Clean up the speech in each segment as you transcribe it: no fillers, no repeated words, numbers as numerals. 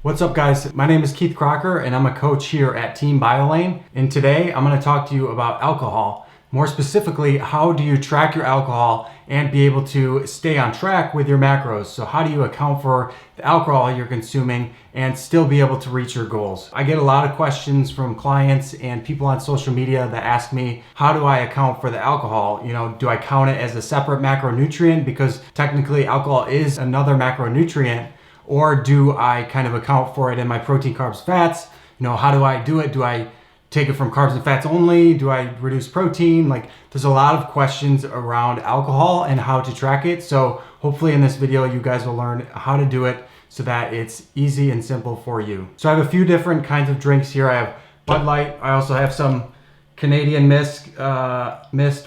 What's up guys? My name is Keith Crocker and I'm a coach here at Team Biolayne. And today I'm going to talk to you about alcohol. More specifically, how do you track your alcohol and be able to stay on track with your macros? So how do you account for the alcohol you're consuming and still be able to reach your goals? I get a lot of questions from clients and people on social media that ask me, how do I account for the alcohol? Do I count it as a separate macronutrient because technically alcohol is another macronutrient? Or do I kind of account for it in my protein, carbs, fats? How do I do it? Do I take it from carbs and fats only? Do I reduce protein? There's a lot of questions around alcohol and how to track it. So hopefully in this video, you guys will learn how to do it so that it's easy and simple for you. So I have a few different kinds of drinks here. I have Bud Light. I also have some Canadian mist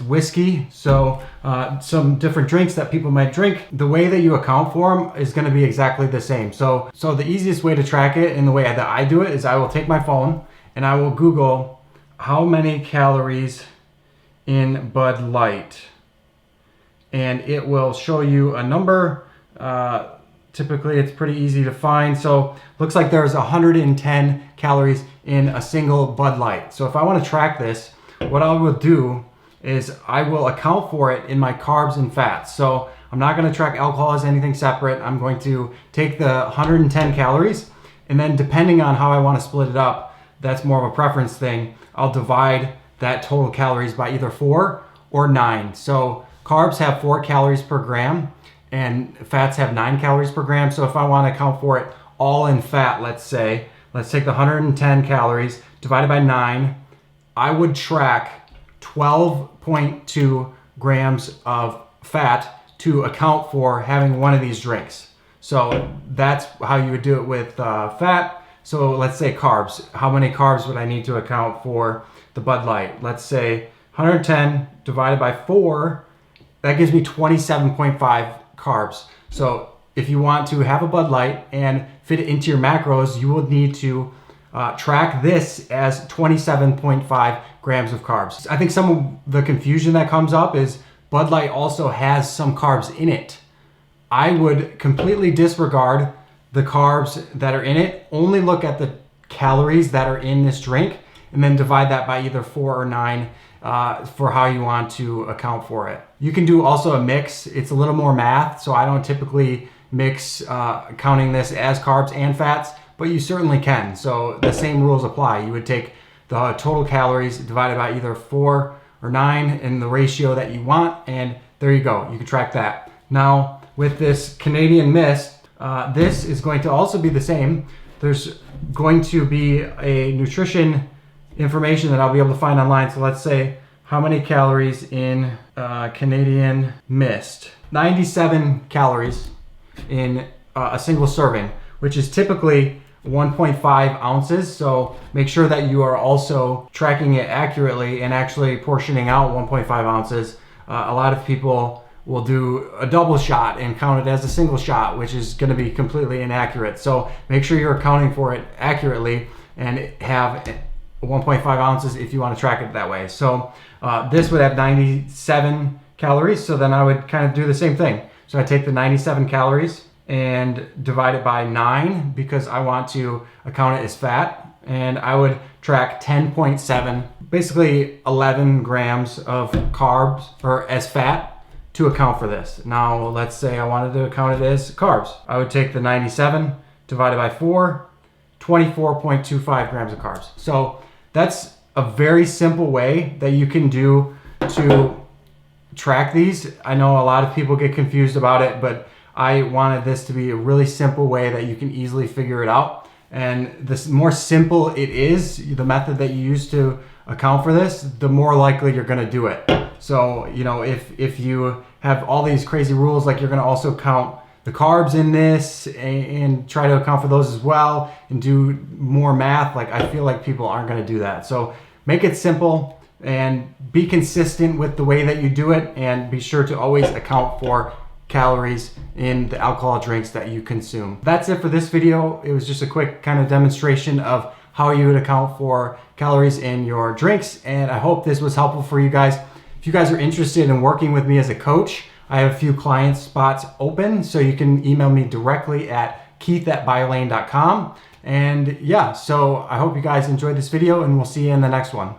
whiskey. So some different drinks that people might drink. The way that you account for them is going to be exactly the same. So the easiest way to track it and the way that I do it is I will take my phone and I will Google how many calories in Bud Light, and it will show you a number. Typically it's pretty easy to find. So looks like there's 110 calories in a single Bud Light. So if I want to track this, what I will do is I will account for it in my carbs and fats. So I'm not going to track alcohol as anything separate. I'm going to take the 110 calories, and then depending on how I want to split it up, that's more of a preference thing, I'll divide that total calories by either 4 or 9. So carbs have 4 calories per gram and fats have 9 calories per gram. So if I want to account for it all in fat, let's take the 110 calories divided by 9, I would track 12.2 grams of fat to account for having one of these drinks. So that's how you would do it with fat. So let's say carbs. How many carbs would I need to account for the Bud Light? Let's say 110 divided by 4, that gives me 27.5 carbs. So if you want to have a Bud Light and fit it into your macros, you will need to track this as 27.5 grams of carbs. I think some of the confusion that comes up is Bud Light also has some carbs in it. I would completely disregard the carbs that are in it, only look at the calories that are in this drink, and then divide that by either 4 or 9 for how you want to account for it. You can do also a mix. It's a little more math, so I don't typically mix counting this as carbs and fats, but you certainly can. So the same rules apply. You would take the total calories divided by either 4 or 9 in the ratio that you want, and there you go. You can track that. Now with this Canadian mist, this is going to also be the same. There's going to be a nutrition information that I'll be able to find online. So let's say how many calories in Canadian mist. 97 calories in a single serving, which is typically 1.5 ounces. So make sure that you are also tracking it accurately and actually portioning out 1.5 ounces. A lot of people will do a double shot and count it as a single shot, which is going to be completely inaccurate. So make sure you're accounting for it accurately and have 1.5 ounces if you want to track it that way. So this would have 97 calories. So then I would kind of do the same thing. So I take the 97 calories and divide it by 9 because I want to account it as fat. And I would track 10.7, basically 11 grams of carbs or as fat to account for this. Now let's say I wanted to count it as carbs. I would take the 97 divided by 4, 24.25 grams of carbs. So that's a very simple way that you can do to track these. I know a lot of people get confused about it, but I wanted this to be a really simple way that you can easily figure it out. And the more simple it is, the method that you use to account for this, the more likely you're going to do it. So, if you have all these crazy rules, like you're going to also count the carbs in this and try to account for those as well and do more math, I feel like people aren't going to do that. So make it simple and be consistent with the way that you do it, and be sure to always account for calories in the alcohol drinks that you consume. That's it for this video. It was just a quick kind of demonstration of how you would account for calories in your drinks, and I hope this was helpful for you guys. If you guys are interested in working with me as a coach, I have a few client spots open, so you can email me directly at keith@biolayne.com. And yeah, so I hope you guys enjoyed this video, and we'll see you in the next one.